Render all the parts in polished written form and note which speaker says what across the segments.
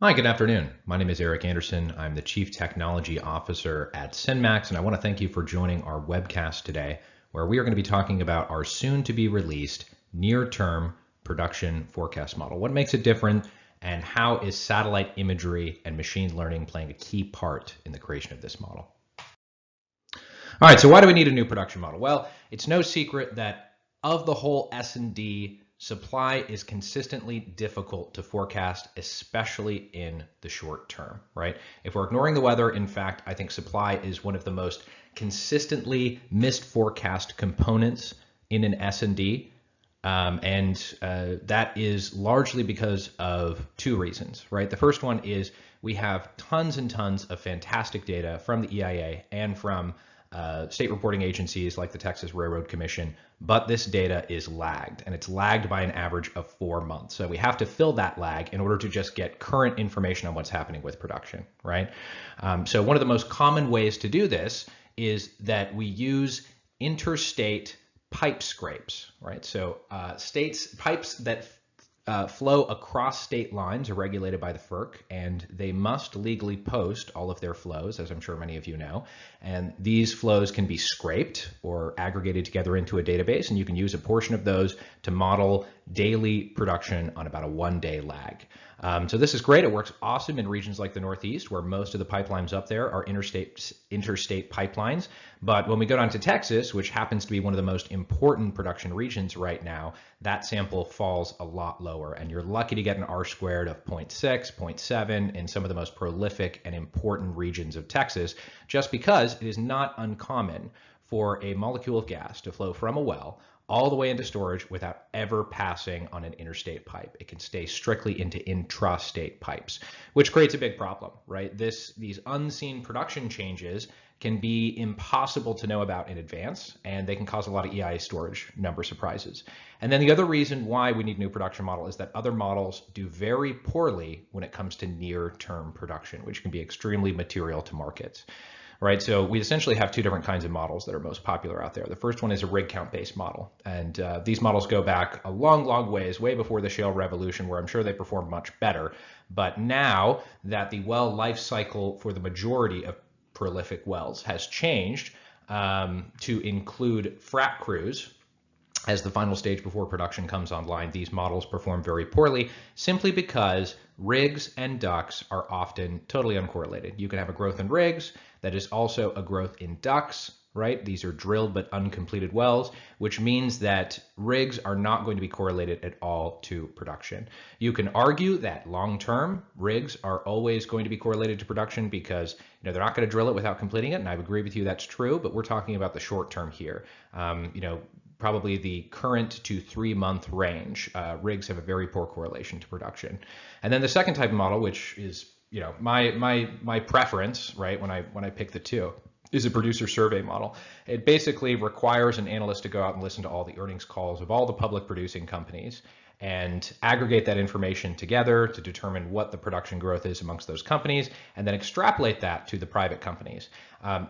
Speaker 1: Hi, good afternoon. My name is Eric Anderson. I'm the Chief Technology Officer at Synmax, and I want to thank you for joining our webcast today, where we are going to be talking about our soon-to-be-released near-term production forecast model. What makes it different, and how is satellite imagery and machine learning playing a key part in the creation of this model? All right, so why do we need a new production model? Well, it's no secret that of the whole S&D, supply is consistently difficult to forecast, especially in the short term, right? If we're ignoring the weather, in fact, I think supply is one of the most consistently missed forecast components in an S&D. That is largely because of two reasons, right? The first one is we have tons and tons of fantastic data from the EIA and from state reporting agencies like the Texas Railroad Commission, but this data is lagged, and it's lagged by an average of 4 months. So we have to fill that lag in order to just get current information on what's happening with production, right? So one of the most common ways to do this is that we use interstate pipe scrapes, right? So pipes that flow across state lines are regulated by the FERC, and they must legally post all of their flows, as I'm sure many of you know. And these flows can be scraped or aggregated together into a database, and you can use a portion of those to model daily production on about a 1-day lag. So this is great. It works awesome in regions like the Northeast, where most of the pipelines up there are interstate pipelines. But when we go down to Texas, which happens to be one of the most important production regions right now, that sample falls a lot lower, and you're lucky to get an R-squared of 0.6, 0.7 in some of the most prolific and important regions of Texas, just because it is not uncommon for a molecule of gas to flow from a well all the way into storage without ever passing on an interstate pipe. It can stay strictly into intrastate pipes, which creates a big problem, right? These unseen production changes can be impossible to know about in advance, and they can cause a lot of EIA storage number surprises. And then the other reason why we need a new production model is that other models do very poorly when it comes to near-term production, which can be extremely material to markets. Right, so we essentially have two different kinds of models that are most popular out there. The first one is a rig count based model, and these models go back a long, long ways, way before the shale revolution, where I'm sure they performed much better. But now that the well life cycle for the majority of prolific wells has changed to include frac crews as the final stage before production comes online, these models perform very poorly simply because rigs and DUCs are often totally uncorrelated. You can have a growth in rigs that is also a growth in DUCs, right? These are drilled but uncompleted wells, which means that rigs are not going to be correlated at all to production. You can argue that long-term rigs are always going to be correlated to production because they're not going to drill it without completing it, and I agree with you, that's true, but we're talking about the short term here. Probably the current to 3-month range. Rigs have a very poor correlation to production. And then the second type of model, which is my preference, right, when I pick the two, is a producer survey model. It basically requires an analyst to go out and listen to all the earnings calls of all the public producing companies and aggregate that information together to determine what the production growth is amongst those companies, and then extrapolate that to the private companies.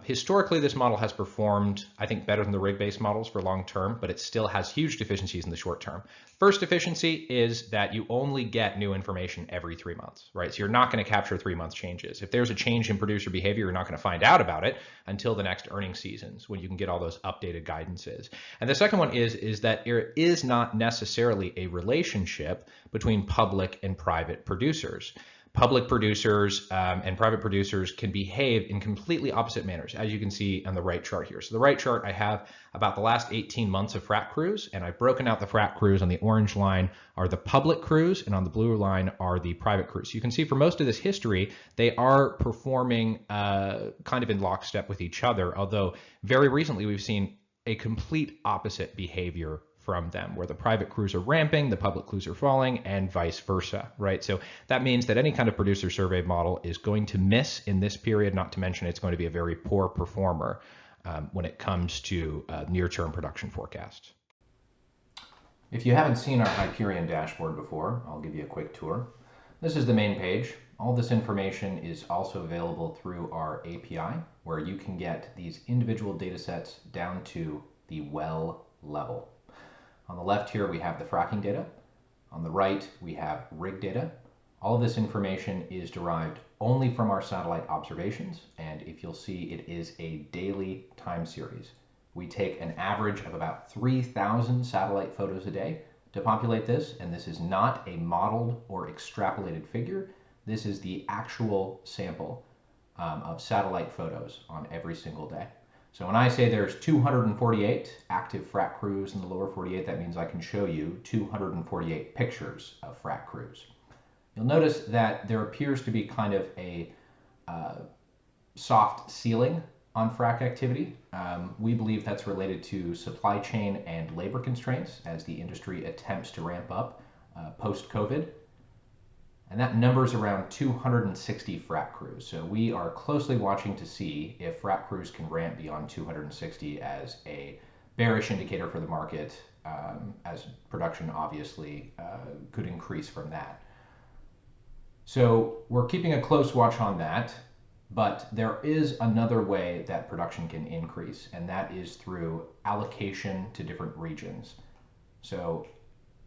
Speaker 1: Historically, this model has performed, I think, better than the rig-based models for long term, but it still has huge deficiencies in the short term. First deficiency is that you only get new information every 3 months, right? So you're not going to capture 3-month changes. If there's a change in producer behavior, you're not going to find out about it until the next earnings seasons when you can get all those updated guidances. And the second one is that there is not necessarily a relationship between public and private producers. Public producers and private producers can behave in completely opposite manners, as you can see on the right chart here. So the right chart, I have about the last 18 months of frac crews, and I've broken out the frac crews. On the orange line are the public crews, and on the blue line are the private crews. So you can see for most of this history, they are performing kind of in lockstep with each other, although very recently we've seen a complete opposite behavior from them, where the private crews are ramping, the public crews are falling, and vice versa, right? So that means that any kind of producer survey model is going to miss in this period, not to mention it's going to be a very poor performer when it comes to near-term production forecasts. If you haven't seen our Hyperion dashboard before, I'll give you a quick tour. This is the main page. All this information is also available through our API, where you can get these individual data sets down to the well level. On the left here, we have the fracking data. On the right, we have rig data. All of this information is derived only from our satellite observations, and if you'll see, it is a daily time series. We take an average of about 3,000 satellite photos a day to populate this, and this is not a modeled or extrapolated figure. This is the actual sample of satellite photos on every single day. So when I say there's 248 active frac crews in the lower 48, that means I can show you 248 pictures of frac crews. You'll notice that there appears to be kind of a soft ceiling on frac activity. We believe that's related to supply chain and labor constraints as the industry attempts to ramp up post-COVID. And that number's around 260 frac crews. So we are closely watching to see if frac crews can ramp beyond 260 as a bearish indicator for the market, as production obviously could increase from that. So we're keeping a close watch on that, but there is another way that production can increase, and that is through allocation to different regions. So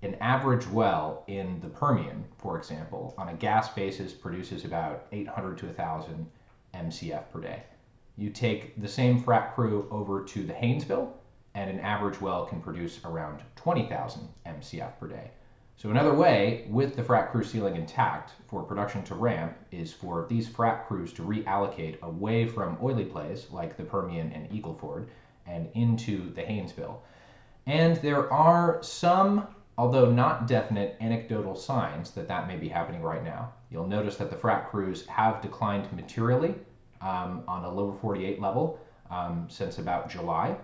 Speaker 1: an average well in the Permian, for example, on a gas basis produces about 800 to 1,000 MCF per day. You take the same frac crew over to the Haynesville, and an average well can produce around 20,000 MCF per day. So another way, with the frac crew ceiling intact, for production to ramp is for these frac crews to reallocate away from oily plays like the Permian and Eagle Ford and into the Haynesville. And there are some, although not definite, anecdotal signs that that may be happening right now. You'll notice that the frac crews have declined materially on a lower 48 level since about July.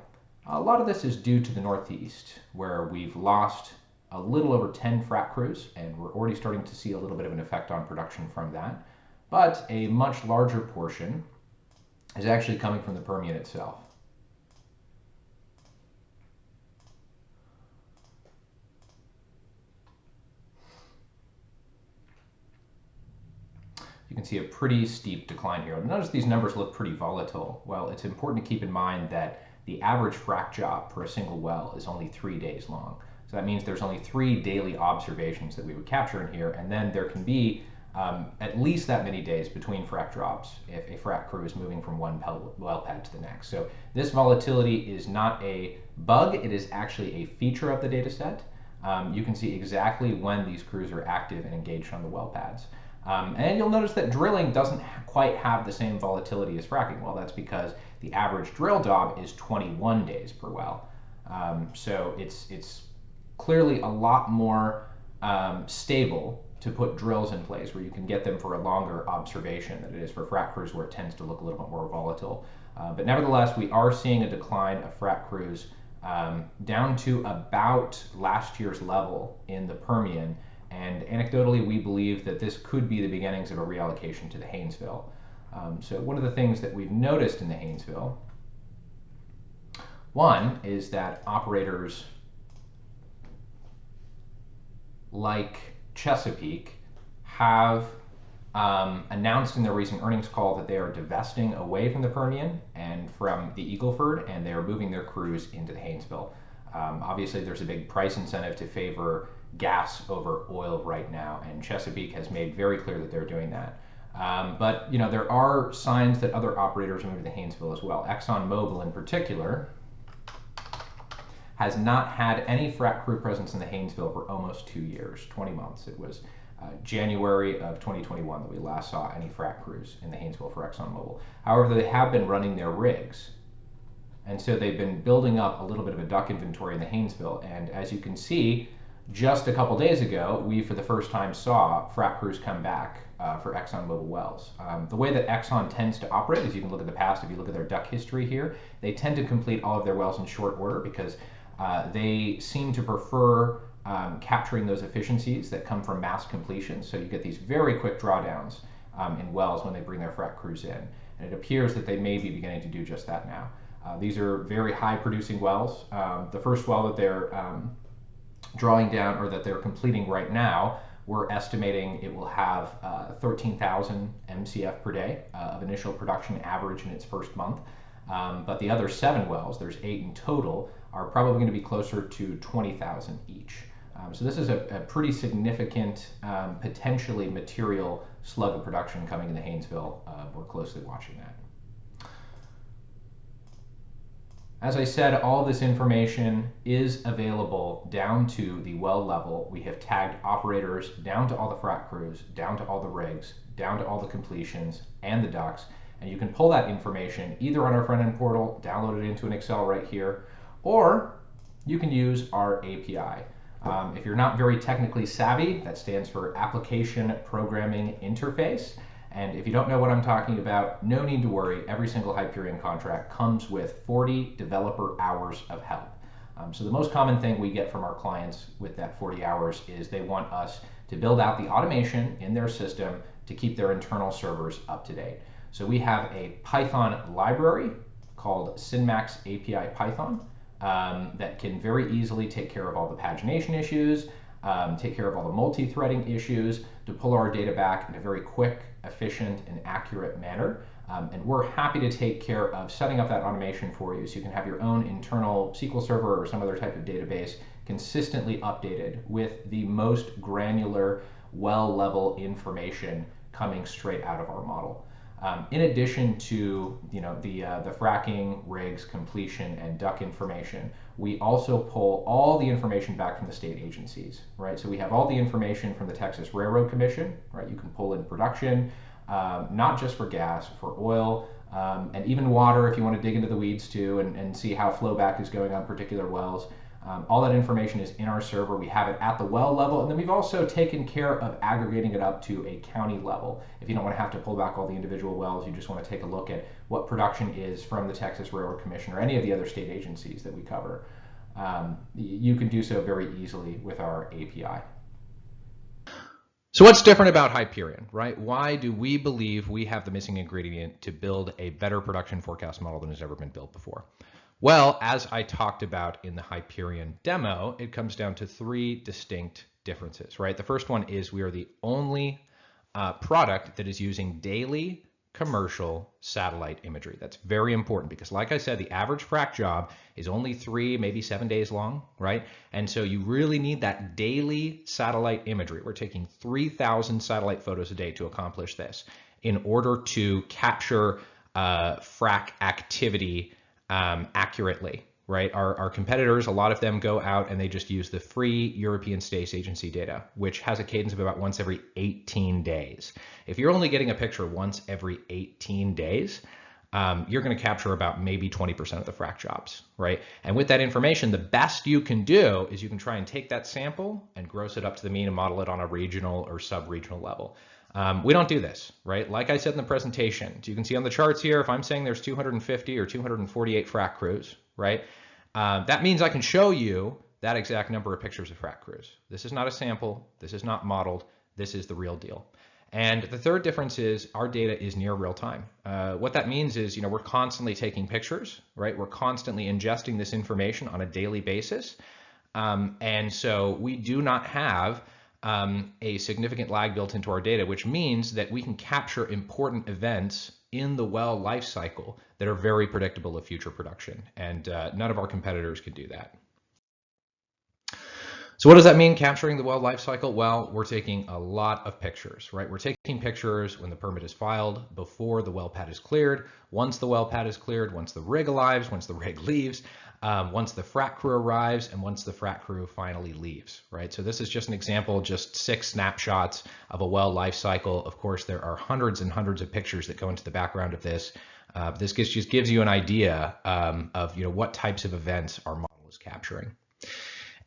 Speaker 1: A lot of this is due to the Northeast, where we've lost a little over 10 frac crews, and we're already starting to see a little bit of an effect on production from that. But a much larger portion is actually coming from the Permian itself. You can see a pretty steep decline here. Notice these numbers look pretty volatile. Well, it's important to keep in mind that the average frac job for a single well is only 3 days long. So that means there's only 3 daily observations that we would capture in here, and then there can be at least that many days between frac drops if a frac crew is moving from one well pad to the next. So this volatility is not a bug, it is actually a feature of the data set. You can see exactly when these crews are active and engaged on the well pads. And you'll notice that drilling doesn't quite have the same volatility as fracking. Well, that's because the average drill job is 21 days per well. So it's clearly a lot more stable to put drills in place where you can get them for a longer observation than it is for frac crews where it tends to look a little bit more volatile. But nevertheless, we are seeing a decline of frac crews down to about last year's level in the Permian. And anecdotally, we believe that this could be the beginnings of a reallocation to the Haynesville. So one of the things that we've noticed in the Haynesville, one is that operators like Chesapeake have announced in their recent earnings call that they are divesting away from the Permian and from the Eagle Ford, and they are moving their crews into the Haynesville. Obviously, there's a big price incentive to favor gas over oil right now, and Chesapeake has made very clear that they're doing that. But you know, there are signs that other operators are moving to the Haynesville as well. ExxonMobil in particular has not had any frac crew presence in the Haynesville for almost 2 years, 20 months. It was January of 2021 that we last saw any frac crews in the Haynesville for ExxonMobil. However, they have been running their rigs, and so they've been building up a little bit of a DUC inventory in the Haynesville. And as you can see, just a couple days ago, we for the first time saw frac crews come back for ExxonMobil wells. The way that Exxon tends to operate, as you can look at the past, if you look at their DUC history here, they tend to complete all of their wells in short order because they seem to prefer capturing those efficiencies that come from mass completion. So you get these very quick drawdowns in wells when they bring their frac crews in. And it appears that they may be beginning to do just that now. These are very high producing wells. The first well that they're drawing down, or that they're completing right now, we're estimating it will have 13,000 MCF per day of initial production average in its first month. But the other 7 wells, there's 8 in total, are probably going to be closer to 20,000 each. So this is a pretty significant, potentially material slug of production coming into Haynesville. We're closely watching that. As I said, all this information is available down to the well level. We have tagged operators down to all the frac crews, down to all the rigs, down to all the completions and the DUCs. And you can pull that information either on our front-end portal, download it into an Excel right here, or you can use our API. If you're not very technically savvy, that stands for Application Programming Interface. And if you don't know what I'm talking about, no need to worry. Every single Hyperion contract comes with 40 developer hours of help. So the most common thing we get from our clients with that 40 hours is they want us to build out the automation in their system to keep their internal servers up to date. So we have a Python library called Synmax API Python that can very easily take care of all the pagination issues, take care of all the multi-threading issues, to pull our data back in a very quick, efficient, and accurate manner. And we're happy to take care of setting up that automation for you so you can have your own internal SQL server or some other type of database consistently updated with the most granular, well-level information coming straight out of our model. In addition to the fracking, rigs, completion, and DUC information, we also pull all the information back from the state agencies, right? So we have all the information from the Texas Railroad Commission, right? You can pull in production, not just for gas, for oil, and even water if you want to dig into the weeds too and see how flowback is going on particular wells. All that information is in our server. We have it at the well level, and then we've also taken care of aggregating it up to a county level. If you don't want to have to pull back all the individual wells, you just want to take a look at what production is from the Texas Railroad Commission or any of the other state agencies that we cover. You can do so very easily with our API. So what's different about Hyperion, right? Why do we believe we have the missing ingredient to build a better production forecast model than has ever been built before? Well, as I talked about in the Hyperion demo, it comes down to three distinct differences, right? The first one is we are the only product that is using daily commercial satellite imagery. That's very important because, like I said, the average frac job is only 3, maybe 7 days long, right? And so you really need that daily satellite imagery. We're taking 3,000 satellite photos a day to accomplish this in order to capture frac activity accurately, right? Our competitors, a lot of them go out and they just use the free European Space Agency data, which has a cadence of about once every 18 days. If you're only getting a picture once every 18 days, you're going to capture about maybe 20% of the frac jobs, right? And with that information, the best you can do is you can try and take that sample and gross it up to the mean and model it on a regional or sub-regional level. We don't do this, right? Like I said in the presentation, so you can see on the charts here, if I'm saying there's 250 or 248 frac crews, right? That means I can show you that exact number of pictures of frac crews. This is not a sample. This is not modeled. This is the real deal. And the third difference is our data is near real time. What that means is, we're constantly taking pictures, right? We're constantly ingesting this information on a daily basis. And so we do not have a significant lag built into our data, which means that we can capture important events in the well life cycle that are very predictable of future production. And none of our competitors can do that. So what does that mean, capturing the well life cycle? Well, we're taking a lot of pictures, right? We're taking pictures when the permit is filed, before the well pad is cleared, once the well pad is cleared, once the rig arrives, once the rig leaves, once the frac crew arrives, and once the frac crew finally leaves, right? So this is just an example, just 6 snapshots of a well life cycle. Of course, there are hundreds and hundreds of pictures that go into the background of this. This just gives you an idea of what types of events our model is capturing.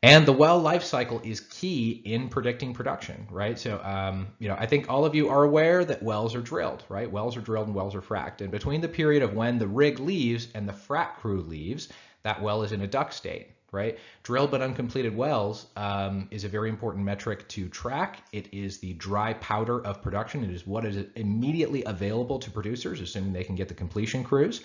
Speaker 1: And the well life cycle is key in predicting production, right? So, I think all of you are aware that wells are drilled, right? Wells are drilled and wells are fracked. And between the period of when the rig leaves and the frac crew leaves, that well is in a DUC state, right? Drilled but uncompleted wells is a very important metric to track. It is the dry powder of production. It is what is immediately available to producers, assuming they can get the completion crews,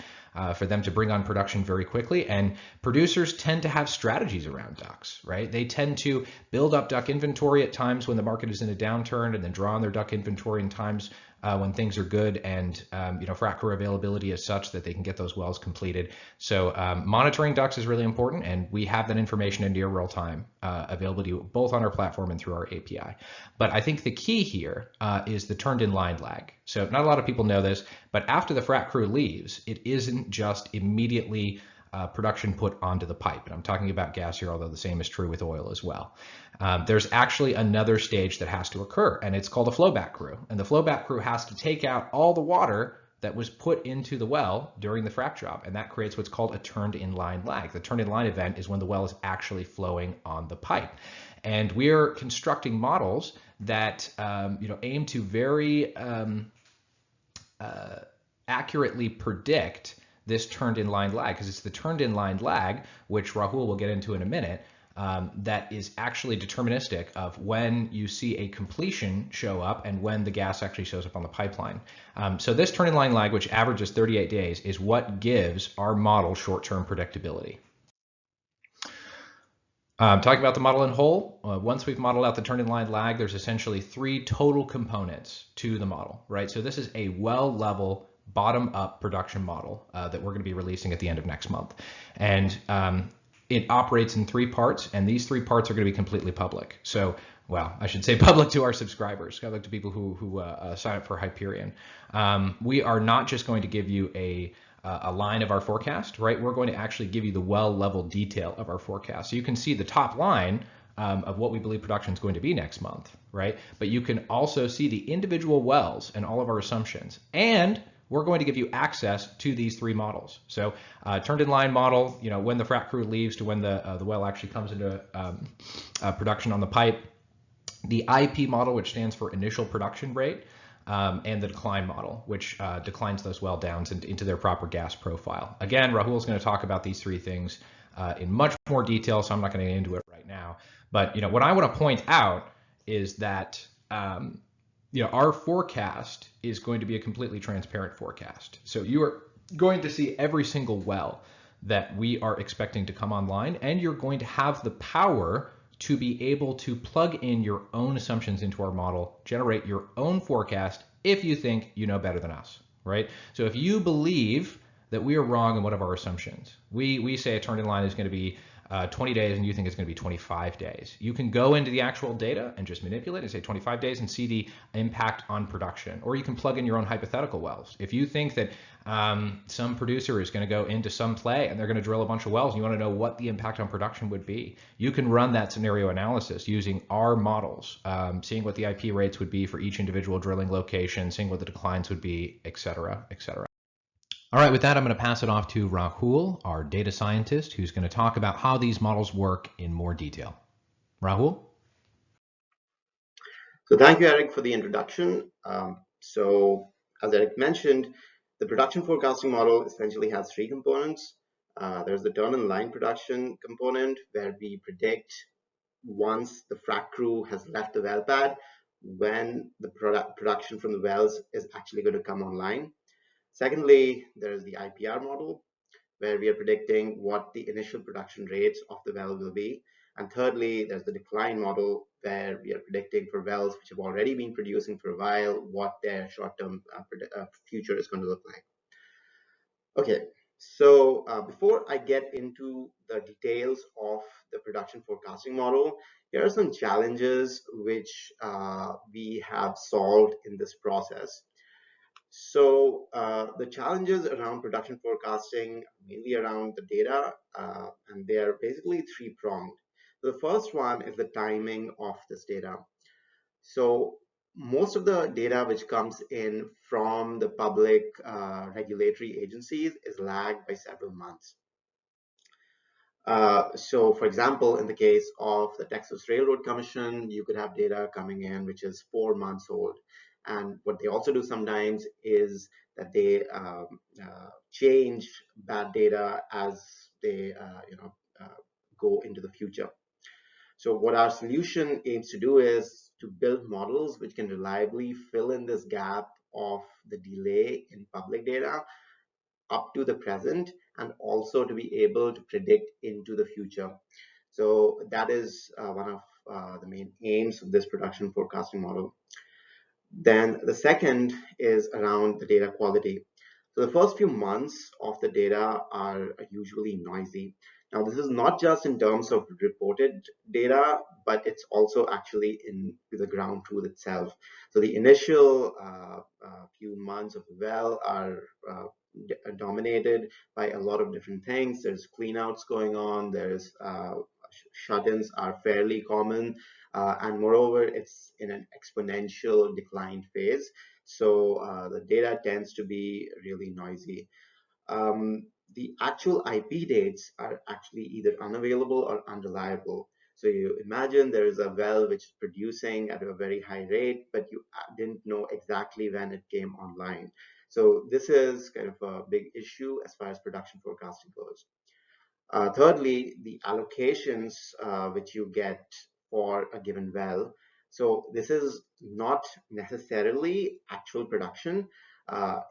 Speaker 1: for them to bring on production very quickly. And producers tend to have strategies around DUCs, right? They tend to build up DUC inventory at times when the market is in a downturn and then draw on their DUC inventory in times when things are good and frac crew availability is such that they can get those wells completed. So monitoring DUCs is really important, and we have that information in near real time available to you both on our platform and through our API. But I think the key here is the turned in line lag. So not a lot of people know this, but after the frac crew leaves, it isn't just immediately production put onto the pipe. And I'm talking about gas here, although the same is true with oil as well. There's actually another stage that has to occur, and it's called a flowback crew. And the flowback crew has to take out all the water that was put into the well during the frac job, and that creates what's called a turned in line lag. The turned in line event is when the well is actually flowing on the pipe. And we're constructing models that aim to very accurately predict this turned in line lag, because it's the turned in line lag, which Rahul will get into in a minute, that is actually deterministic of when you see a completion show up and when the gas actually shows up on the pipeline. So this turn in line lag, which averages 38 days, is what gives our model short-term predictability. Talking about the model in whole, once we've modeled out the turn in line lag, there's essentially 3 total components to the model, right? So this is a well-level bottom-up production model that we're going to be releasing at the end of next month. And it operates in 3 parts, and these 3 parts are going to be completely public. So, well, I should say public to our subscribers, public to people who sign up for Hyperion. We are not just going to give you a line of our forecast, right? We're going to actually give you the well-level detail of our forecast. So you can see the top line of what we believe production is going to be next month, right? But you can also see the individual wells and all of our assumptions. And we're going to give you access to these 3 models. So turned in line model, when the frac crew leaves to when the well actually comes into production on the pipe. The IP model, which stands for initial production rate, and the decline model, which declines those well downs into their proper gas profile. Again, Rahul is going to talk about these 3 things in much more detail, so I'm not going to get into it right now. But what I want to point out is that our forecast is going to be a completely transparent forecast. So you are going to see every single well that we are expecting to come online, and you're going to have the power to be able to plug in your own assumptions into our model, generate your own forecast if you think you know better than us, right? So if you believe that we are wrong in one of our assumptions, we say a turn in line is going to be 20 days and you think it's going to be 25 days. You can go into the actual data and just manipulate and say 25 days and see the impact on production. Or you can plug in your own hypothetical wells. If you think that some producer is going to go into some play and they're going to drill a bunch of wells and you want to know what the impact on production would be, you can run that scenario analysis using our models, seeing what the IP rates would be for each individual drilling location, seeing what the declines would be, et cetera, et cetera. All right, with that, I'm going to pass it off to Rahul, our data scientist, who's going to talk about how these models work in more detail. Rahul?
Speaker 2: So thank you, Eric, for the introduction. So as Eric mentioned, the production forecasting model essentially has 3 components. There's the turn in line production component, where we predict once the frac crew has left the well pad, when the production from the wells is actually going to come online. Secondly, there is the IPR model, where we are predicting what the initial production rates of the well will be. And thirdly, there's the decline model, where we are predicting for wells which have already been producing for a while, what their short-term future is going to look like. Okay, so before I get into the details of the production forecasting model, here are some challenges which we have solved in this process. So the challenges around production forecasting, mainly around the data, and they are basically 3-pronged. The first one is the timing of this data. So most of the data which comes in from the public regulatory agencies is lagged by several months. So for example, in the case of the Texas Railroad Commission, you could have data coming in which is 4 months old. And what they also do sometimes is that they change bad data as they go into the future. So what our solution aims to do is to build models which can reliably fill in this gap of the delay in public data up to the present, and also to be able to predict into the future. So that is one of the main aims of this production forecasting model. Then the second is around the data quality. So the first few months of the data are usually noisy. Now, this is not just in terms of reported data, but it's also actually in the ground truth itself. So the initial few months of the well are dominated by a lot of different things. There's cleanouts going on. There's shut-ins are fairly common, and moreover, it's in an exponential decline phase. So the data tends to be really noisy. The actual IP dates are actually either unavailable or unreliable. So you imagine there is a well which is producing at a very high rate, but you didn't know exactly when it came online. So this is kind of a big issue as far as production forecasting goes. Thirdly, the allocations which you get for a given well. So this is not necessarily actual production.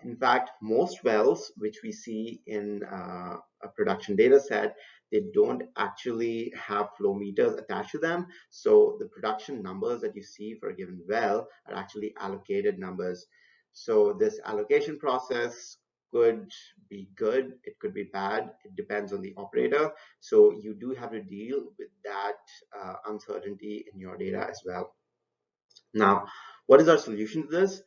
Speaker 2: In fact, most wells which we see in a production data set, they don't actually have flow meters attached to them. So the production numbers that you see for a given well are actually allocated numbers. So this allocation process could be good, it could be bad, it depends on the operator. So you do have to deal with that uncertainty in your data as well. Now, what is our solution to this?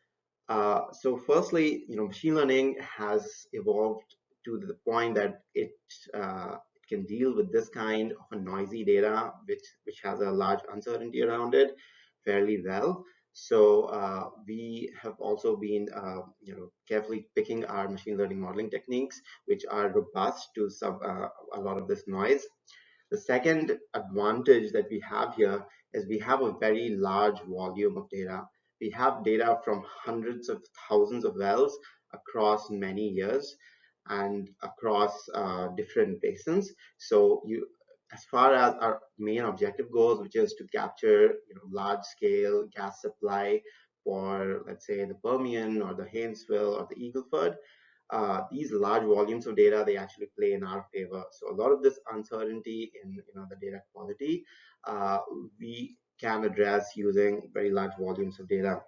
Speaker 2: So firstly, machine learning has evolved to the point that it can deal with this kind of a noisy data, which has a large uncertainty around it, fairly well. So we have also been, carefully picking our machine learning modeling techniques, which are robust to a lot of this noise. The second advantage that we have here is we have a very large volume of data. We have data from hundreds of thousands of wells across many years and across different basins. So as far as our main objective goes, which is to capture large scale gas supply for, let's say, the Permian or the Haynesville or the Eagle Ford, these large volumes of data, they actually play in our favor. So a lot of this uncertainty in the data quality, we can address using very large volumes of data.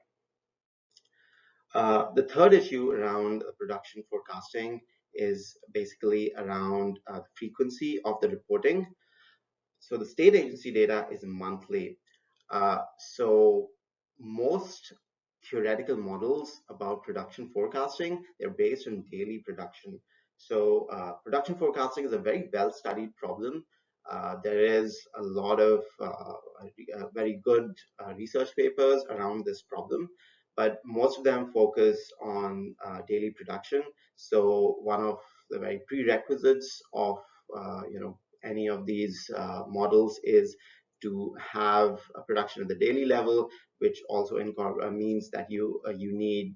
Speaker 2: The third issue around production forecasting is basically around the frequency of the reporting. So the state agency data is monthly. So most theoretical models about production forecasting, they're based on daily production. So production forecasting is a very well-studied problem. There is a lot of very good research papers around this problem, but most of them focus on daily production. So one of the very prerequisites of any of these models is to have a production at the daily level, which also means that you need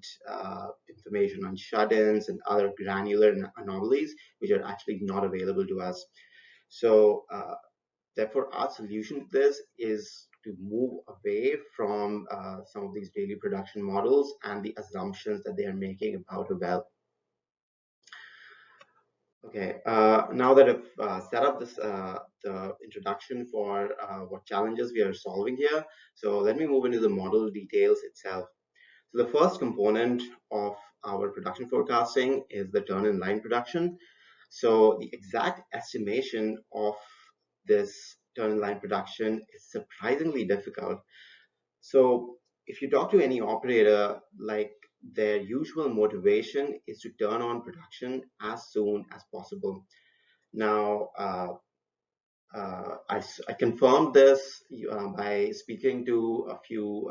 Speaker 2: information on shut-ins and other granular anomalies, which are actually not available to us. So therefore, our solution to this is to move away from some of these daily production models and the assumptions that they are making about a well. Okay, now that I've set up the introduction for what challenges we are solving here, so let me move into the model details itself. So the first component of our production forecasting is the turn-in-line production. So the exact estimation of this turn-in-line production is surprisingly difficult. So if you talk to any operator, like their usual motivation is to turn on production as soon as possible. Now, I confirmed this by speaking to a few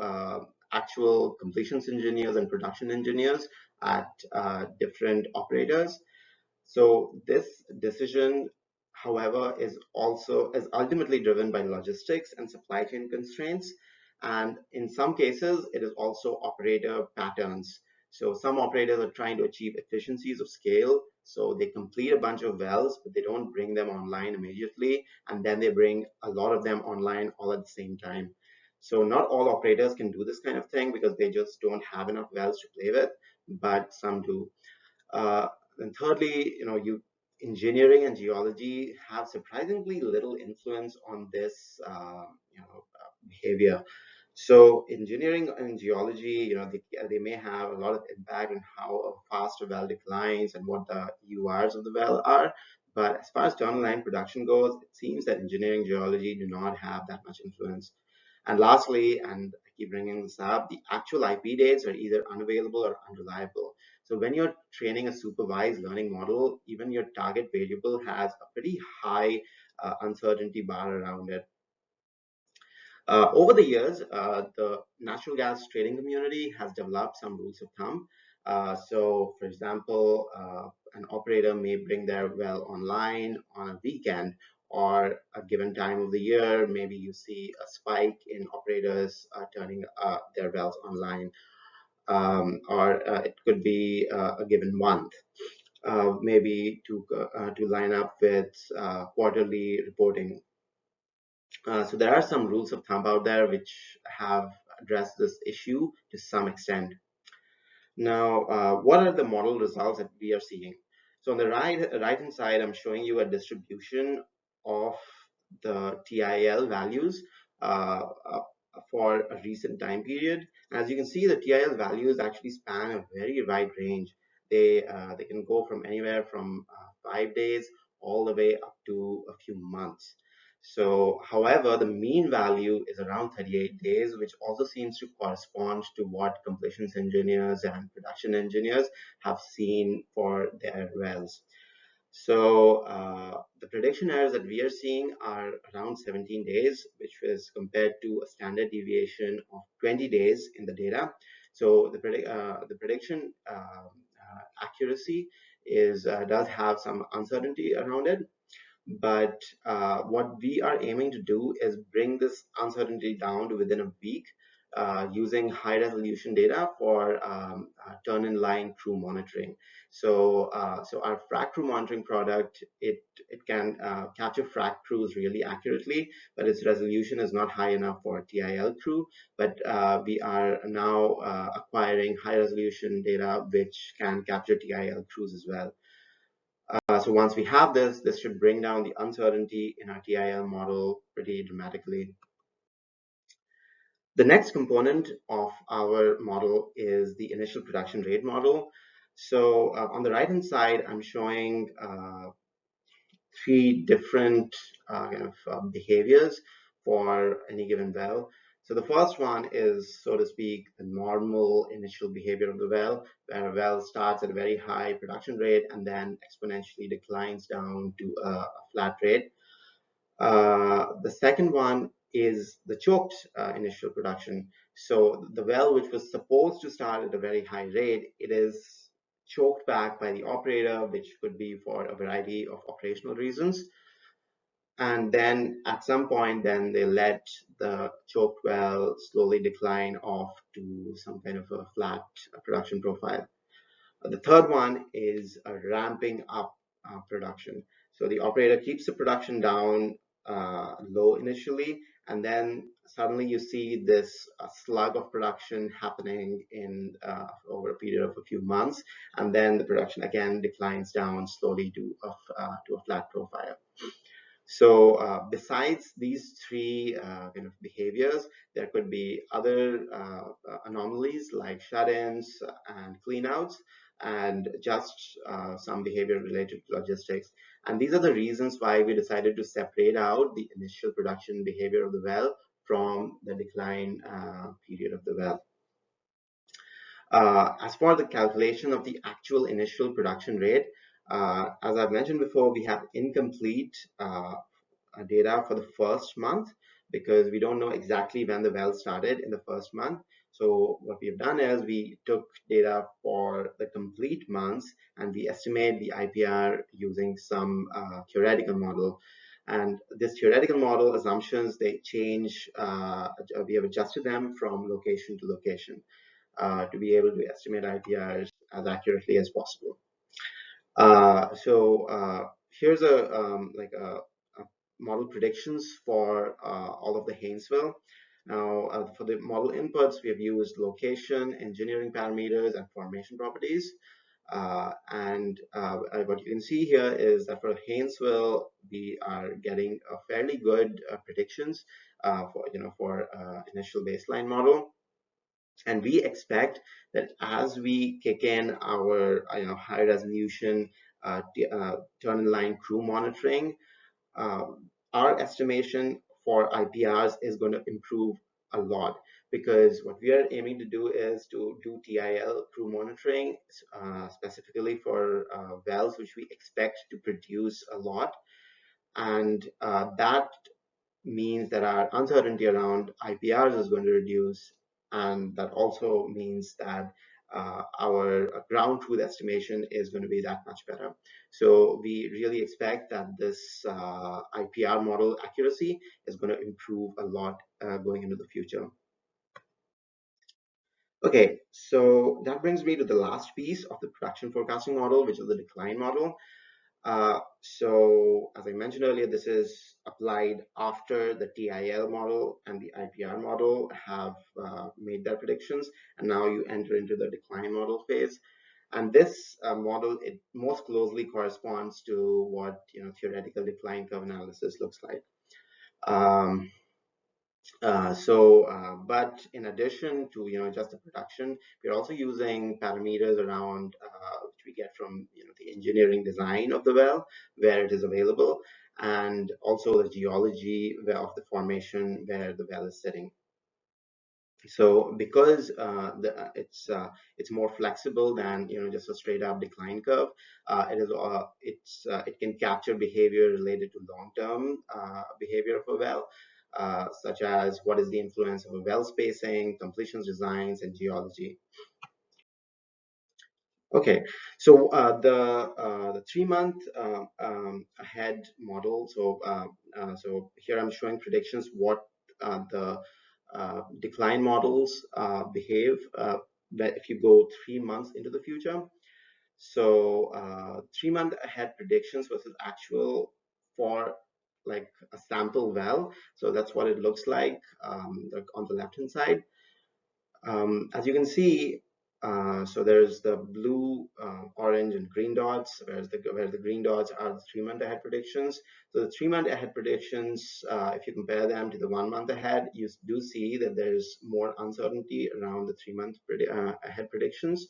Speaker 2: actual completions engineers and production engineers at different operators. So this decision, however, is ultimately driven by logistics and supply chain constraints. And in some cases, it is also operator patterns. So some operators are trying to achieve efficiencies of scale. So they complete a bunch of wells, but they don't bring them online immediately. And then they bring a lot of them online all at the same time. So not all operators can do this kind of thing because they just don't have enough wells to play with, but some do. Uh, and thirdly, engineering and geology have surprisingly little influence on this behavior. So engineering and geology, they may have a lot of impact on how fast a well declines and what the EURs of the well are. But as far as downline production goes, it seems that engineering geology do not have that much influence. And lastly, and I keep bringing this up, the actual IP dates are either unavailable or unreliable. So when you're training a supervised learning model, even your target variable has a pretty high uncertainty bar around it. Over the years, the natural gas trading community has developed some rules of thumb. So, for example, an operator may bring their well online on a weekend or a given time of the year. Maybe you see a spike in operators turning their wells online, or it could be a given month. Maybe to line up with quarterly reporting. So there are some rules of thumb out there which have addressed this issue to some extent. Now, what are the model results that we are seeing? So on the right hand side, I'm showing you a distribution of the TIL values for a recent time period. As you can see, the TIL values actually span a very wide range. They can go from anywhere from 5 days all the way up to a few months. So, however, the mean value is around 38 days, which also seems to correspond to what completions engineers and production engineers have seen for their wells. So the prediction errors that we are seeing are around 17 days, which is compared to a standard deviation of 20 days in the data. So the prediction accuracy does have some uncertainty around it. But what we are aiming to do is bring this uncertainty down to within a week using high resolution data for turn in line crew monitoring. So our frac crew monitoring product, it can capture frac crews really accurately, but its resolution is not high enough for TIL crew. But we are now acquiring high resolution data which can capture TIL crews as well. So once we have this should bring down the uncertainty in our TIL model pretty dramatically. The next component of our model is the initial production rate model. So on the right-hand side, I'm showing three different behaviors for any given well. So the first one is, so to speak, the normal initial behavior of the well, where a well starts at a very high production rate and then exponentially declines down to a flat rate. The second one is the choked initial production. So the well, which was supposed to start at a very high rate, it is choked back by the operator, which could be for a variety of operational reasons. And then at some point, then they let the choked well slowly decline off to some kind of a flat production profile. The third one is a ramping up production. So the operator keeps the production down low initially, and then suddenly you see this slug of production happening in over a period of a few months, and then the production again declines down slowly to a flat profile. So besides these three kind of behaviors, there could be other anomalies like shut-ins and cleanouts, and just some behavior related to logistics. And these are the reasons why we decided to separate out the initial production behavior of the well from the decline period of the well. As for the calculation of the actual initial production rate, as I've mentioned before, we have incomplete data for the first month because we don't know exactly when the well started in the first month. So what we have done is we took data for the complete months and we estimate the IPR using some theoretical model. And this theoretical model assumptions, they change, we have adjusted them from location to location to be able to estimate IPRs as accurately as possible. Here's a model predictions for all of the Haynesville. Now, for the model inputs, we have used location, engineering parameters, and formation properties. And what you can see here is that for Haynesville, we are getting a fairly good predictions for initial baseline model. And we expect that as we kick in our high resolution turn in line crew monitoring, uh, our estimation for IPRs is going to improve a lot, because what we are aiming to do is to do TIL crew monitoring specifically for wells which we expect to produce a lot, and that means that our uncertainty around IPRs is going to reduce, and that also means that our ground truth estimation is going to be that much better. So we really expect that this IPR model accuracy is going to improve a lot going into the future. Okay, so that brings me to the last piece of the production forecasting model, which is the decline model. So as I mentioned earlier, this is applied after the TIL model and the IPR model have made their predictions, and now you enter into the decline model phase. And this model, it most closely corresponds to what theoretical decline curve analysis looks like. But in addition to just the production, we're also using parameters around which we get from the engineering design of the well where it is available, and also the geology of the formation where the well is sitting. So because it's more flexible than just a straight up decline curve, it can capture behavior related to long term behavior of a well, such as what is the influence of a well spacing, completions designs, and geology. Okay, so the 3-month ahead model. So here I'm showing predictions what the decline models behave if you go 3 months into the future. So 3-month ahead predictions versus actual for like a sample well. So that's what it looks like on the left hand side. As you can see, so there's the blue, orange, and green dots, where the green dots are the 3-month ahead predictions. So the 3-month ahead predictions, if you compare them to the 1-month ahead, you do see that there's more uncertainty around the 3-month ahead predictions.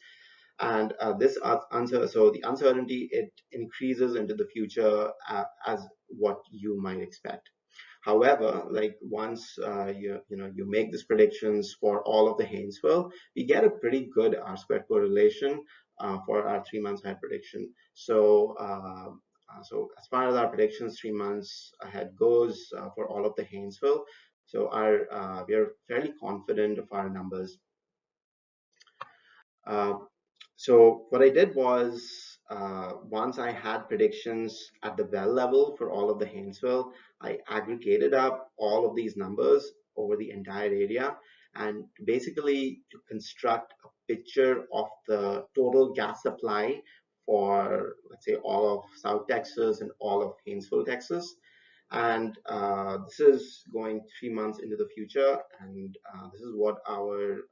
Speaker 2: And so the uncertainty, it increases into the future as what you might expect. However, like once you make these predictions for all of the Haynesville, we get a pretty good R-squared correlation for our 3 months ahead prediction. So so as far as our predictions 3 months ahead goes for all of the Haynesville, so we are fairly confident of our numbers. So what I did was, once I had predictions at the well level for all of the Haynesville, I aggregated up all of these numbers over the entire area, and basically to construct a picture of the total gas supply for, let's say, all of South Texas and all of Haynesville, Texas. And this is going 3 months into the future, and this is what our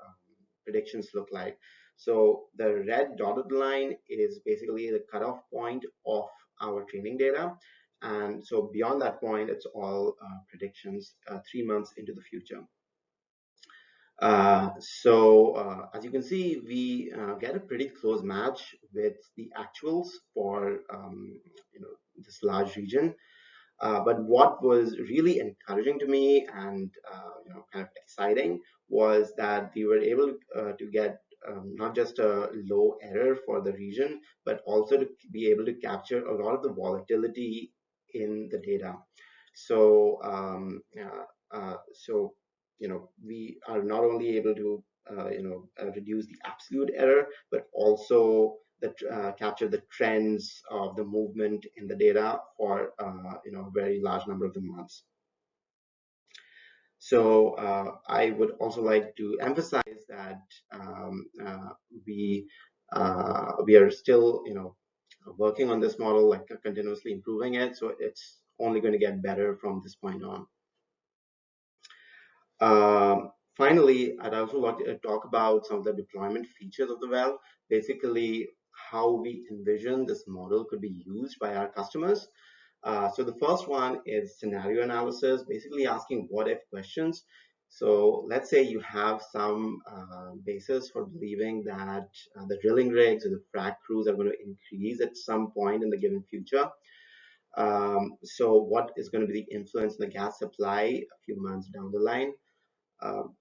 Speaker 2: predictions look like. So the red dotted line is basically the cutoff point of our training data. And so beyond that point, it's all predictions 3 months into the future. As you can see, we get a pretty close match with the actuals for this large region. But what was really encouraging to me and kind of exciting was that we were able to get not just a low error for the region, but also to be able to capture a lot of the volatility in the data. So we are not only able to reduce the absolute error, but also capture the trends of the movement in the data for a very large number of the months. So I would also like to emphasize that we are still working on this model, like continuously improving it. So it's only going to get better from this point on. Finally, I'd also like to talk about some of the deployment features of the well. Basically, how we envision this model could be used by our customers. So the first one is scenario analysis, basically asking what if questions. So let's say you have some basis for believing that the drilling rigs or the frac crews are going to increase at some point in the given future. So what is going to be the influence in the gas supply a few months down the line?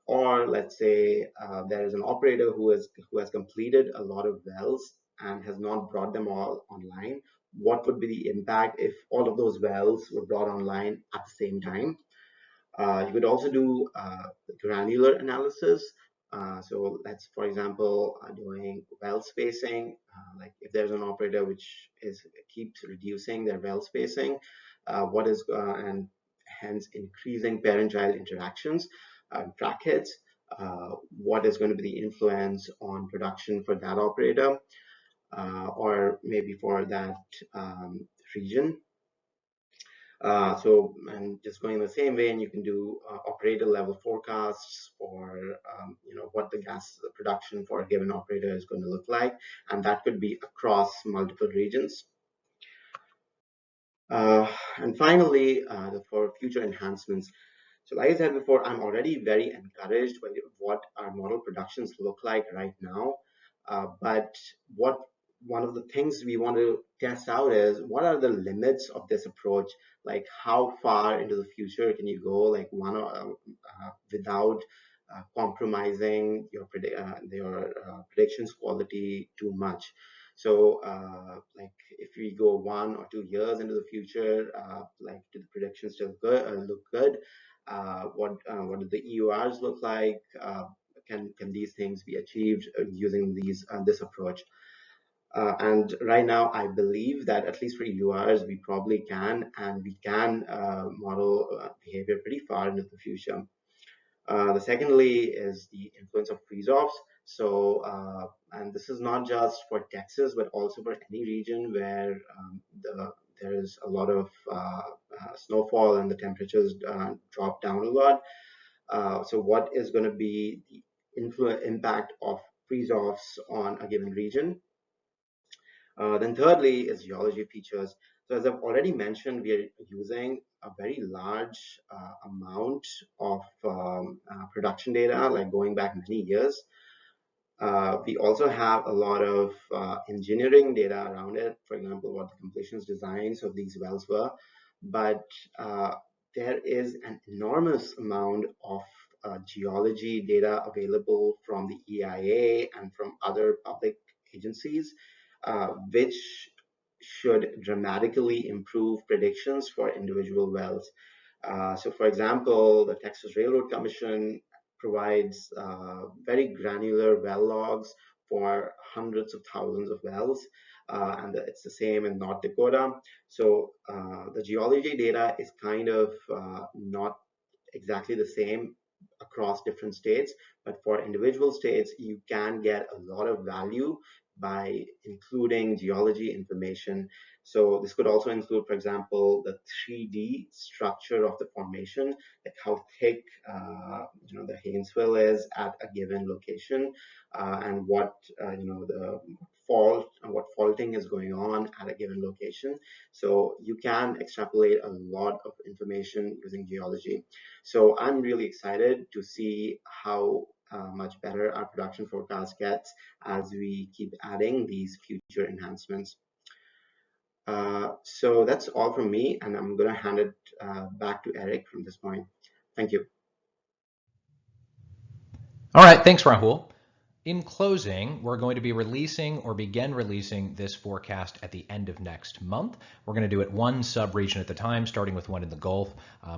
Speaker 2: Or let's say there is an operator who has completed a lot of wells and has not brought them all online. What would be the impact if all of those wells were brought online at the same time? You could also do granular analysis. So let's, for example, doing well spacing. Like if there's an operator which keeps reducing their well spacing, and hence increasing parent-child interactions, track hits. What is going to be the influence on production for that operator, or maybe for that region? And just going the same way, and you can do operator level forecasts for what the gas production for a given operator is going to look like, and that could be across multiple regions. And finally, for future enhancements. So like I said before, I'm already very encouraged by what our model productions look like right now. But one of the things we want to test out is what are the limits of this approach? Like how far into the future can you go? Like without compromising your predictions quality too much. So like if we go 1 or 2 years into the future, like do the predictions still look good? What do the EURs look like? Can these things be achieved using this approach? And right now, I believe that at least for EURs, we probably can, and we can model behavior pretty far into the future. The secondly is the influence of freeze-offs. So, and this is not just for Texas, but also for any region where there is a lot of snowfall and the temperatures drop down a lot. So what is going to be the impact of freeze-offs on a given region? Then thirdly is geology features. So as I've already mentioned, we are using a very large amount of production data, like going back many years. We also have a lot of engineering data around it, for example, what the completions designs of these wells were. But there is an enormous amount of geology data available from the EIA and from other public agencies, which should dramatically improve predictions for individual wells. So for example, the Texas Railroad Commission provides very granular well logs for hundreds of thousands of wells, and it's the same in North Dakota. So the geology data is kind of not exactly the same across different states, but for individual states, you can get a lot of value by including geology information. So this could also include, for example, the 3D structure of the formation, like how thick the Haynesville is at a given location, and what the what faulting is going on at a given location. So you can extrapolate a lot of information using geology. So I'm really excited to see how much better our production forecast gets as we keep adding these future enhancements. So that's all from me, and I'm going to hand it back to Eric from this point. Thank you.
Speaker 1: All right, thanks, Rahul. In closing, we're going to be releasing or begin releasing this forecast at the end of next month. We're going to do it one sub-region at a time, starting with one in the Gulf,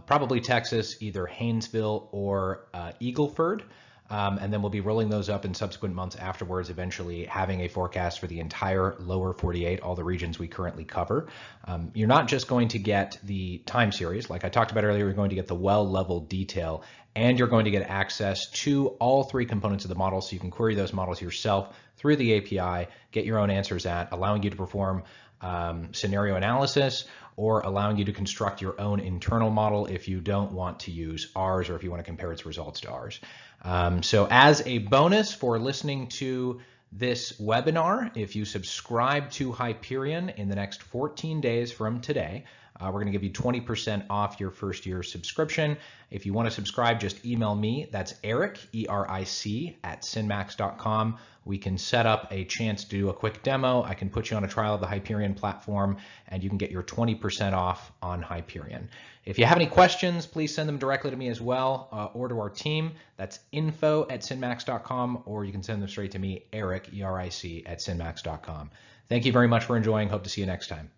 Speaker 1: probably Texas, either Haynesville or Eagleford. And then we'll be rolling those up in subsequent months afterwards, eventually having a forecast for the entire lower 48, all the regions we currently cover. You're not just going to get the time series. Like I talked about earlier, you're going to get the well level detail, and you're going to get access to all three components of the model, so you can query those models yourself through the API, get your own answers allowing you to perform scenario analysis, or allowing you to construct your own internal model if you don't want to use ours, or if you want to compare its results to ours. So as a bonus for listening to this webinar, if you subscribe to Hyperion in the next 14 days from today, we're going to give you 20% off your first year subscription. If you want to subscribe, just email me. That's Eric, E-R-I-C, @synmax.com. We can set up a chance to do a quick demo. I can put you on a trial of the Hyperion platform, and you can get your 20% off on Hyperion. If you have any questions, please send them directly to me as well, or to our team. That's info@synmax.com, or you can send them straight to me, Eric, E-R-I-C, @synmax.com. Thank you very much for enjoying. Hope to see you next time.